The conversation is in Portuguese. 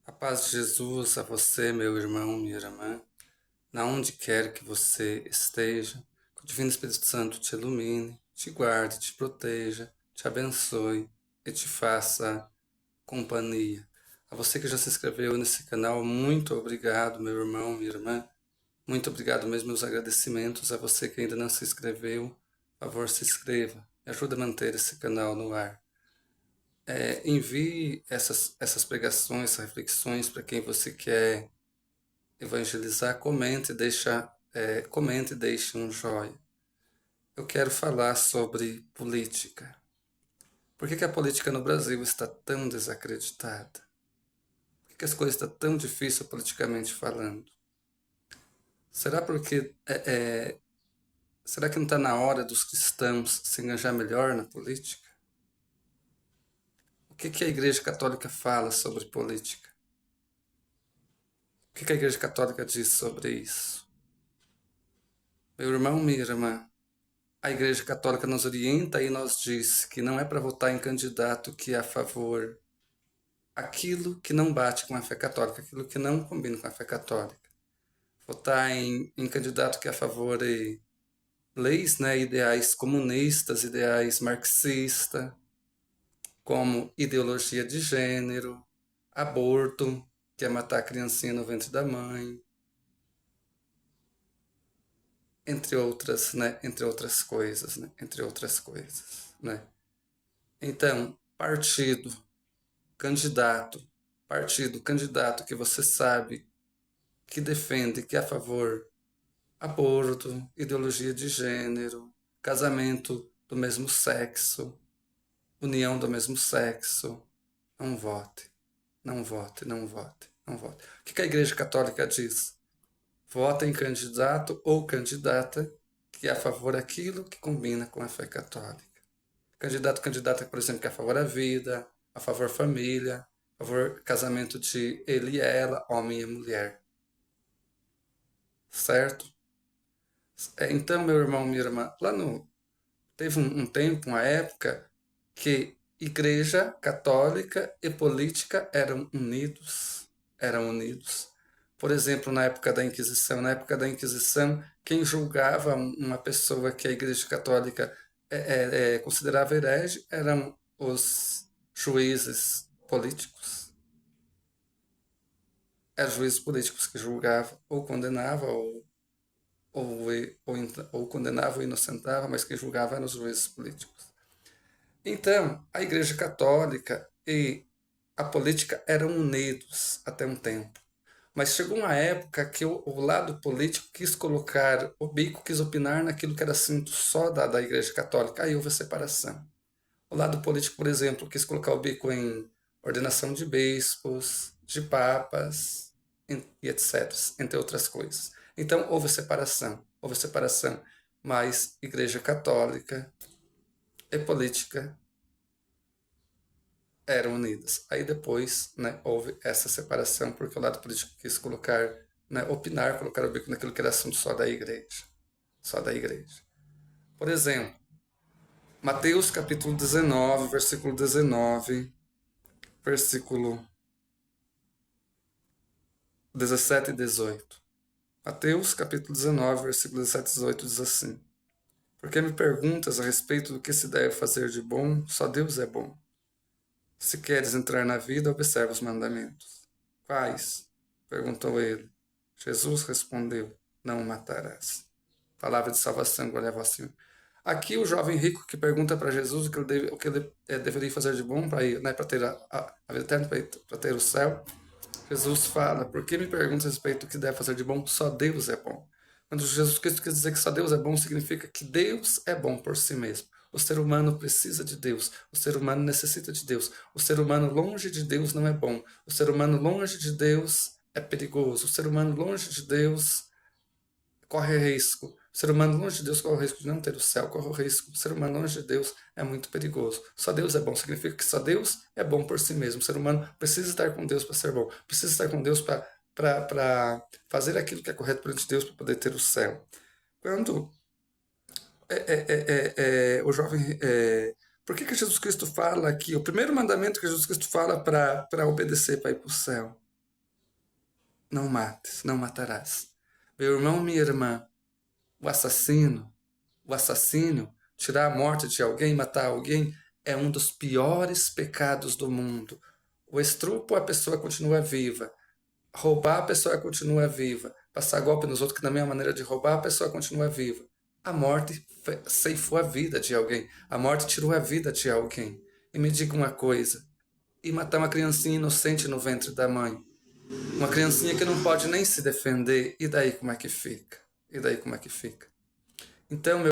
A paz de Jesus a você, meu irmão, minha irmã, na onde quer que você esteja, que o Divino Espírito Santo te ilumine, te guarde, te proteja, te abençoe e te faça companhia. A você que já se inscreveu nesse canal, muito obrigado, meu irmão, minha irmã. Muito obrigado mesmo, meus agradecimentos. A você que ainda não se inscreveu, por favor, se inscreva. Me ajuda a manter esse canal no ar. Envie essas pregações, essas reflexões para quem você quer evangelizar. Comente e deixe um joinha. Eu quero falar sobre política. Por que a política no Brasil está tão desacreditada? Por que as coisas estão tão difíceis politicamente falando? Será porque será que não está na hora dos cristãos se engajar melhor na política? O que a Igreja Católica fala sobre política? O que a Igreja Católica diz sobre isso? Meu irmão, minha irmã, a Igreja Católica nos orienta e nos diz que não é para votar em candidato que é a favor aquilo que não bate com a fé católica, aquilo que não combina com a fé católica. Votar em candidato que é a favor de leis, né, ideais comunistas, ideais marxistas, como ideologia de gênero, aborto, que é matar a criancinha no ventre da mãe, entre outras coisas, né, entre outras coisas, né. Então, candidato, candidato que você sabe que defende, que é a favor aborto, ideologia de gênero, casamento do mesmo sexo, união do mesmo sexo, não vote, não vote, não vote, não vote. O que a Igreja Católica diz? Vota em candidato ou candidata que é a favor daquilo que combina com a fé católica. Candidata, por exemplo, que é a favor da vida, a favor família, a favor casamento de ele e ela, homem e mulher. Certo? Então, meu irmão, minha irmã, teve um tempo, uma época, que igreja católica e política eram unidos. Eram unidos. Por exemplo, na época da Inquisição, quem julgava uma pessoa que a Igreja Católica considerava herege eram os juízes políticos. Eram juízes políticos que julgavam ou condenavam ou condenava ou inocentava, mas quem julgava eram os juízes políticos. Então, a Igreja Católica e a política eram unidos até um tempo. Mas chegou uma época que o lado político quis colocar o bico, quis opinar naquilo que era assunto só da Igreja Católica. Aí houve a separação. O lado político, por exemplo, quis colocar o bico em ordenação de bispos, de papas e etc., entre outras coisas. Então houve separação, mas Igreja Católica e política eram unidas. Aí depois, né, houve essa separação porque o lado político quis colocar, né, opinar, colocar o bico naquilo que era assunto só da igreja. Só da igreja. Por exemplo, Mateus capítulo 19, versículo 19, versículo 17 e 18. Mateus capítulo 19, versículo 17 e 18 diz assim: Porque me perguntas a respeito do que se deve fazer de bom, só Deus é bom. Se queres entrar na vida, observa os mandamentos. Quais? Perguntou ele. Jesus respondeu: Não matarás. Palavra de salvação, glória a vós, Senhor. Aqui o jovem rico que pergunta para Jesus o que ele deveria fazer de bom para ir, né, para ter a vida eterna, para ter o céu. Jesus fala: Por que me perguntas a respeito do que deve fazer de bom? Só Deus é bom. Quando Jesus Cristo quer dizer que só Deus é bom, significa que Deus é bom por si mesmo. O ser humano precisa de Deus. O ser humano necessita de Deus. O ser humano longe de Deus não é bom. O ser humano longe de Deus é perigoso. O ser humano longe de Deus corre risco. O ser humano longe de Deus corre o risco de não ter o céu, corre o risco. O ser humano longe de Deus é muito perigoso. Só Deus é bom, significa que só Deus é bom por si mesmo. O ser humano precisa estar com Deus para ser bom, precisa estar com Deus para fazer aquilo que é correto perante Deus para poder ter o céu. Quando o jovem. Por que Jesus Cristo fala aqui? O primeiro mandamento que Jesus Cristo fala para obedecer, para ir para o céu. não mates, não matarás. Meu irmão, minha irmã, o assassínio, tirar a morte de alguém, matar alguém, é um dos piores pecados do mundo. O estupro, a pessoa continua viva. Roubar, a pessoa continua viva. Passar golpe nos outros, que também é uma maneira de roubar, a pessoa continua viva. A morte ceifou a vida de alguém. A morte tirou a vida de alguém. E me diga uma coisa, e matar uma criancinha inocente no ventre da mãe? Uma criancinha que não pode nem se defender, e daí como é que fica? E daí como é que fica? Então,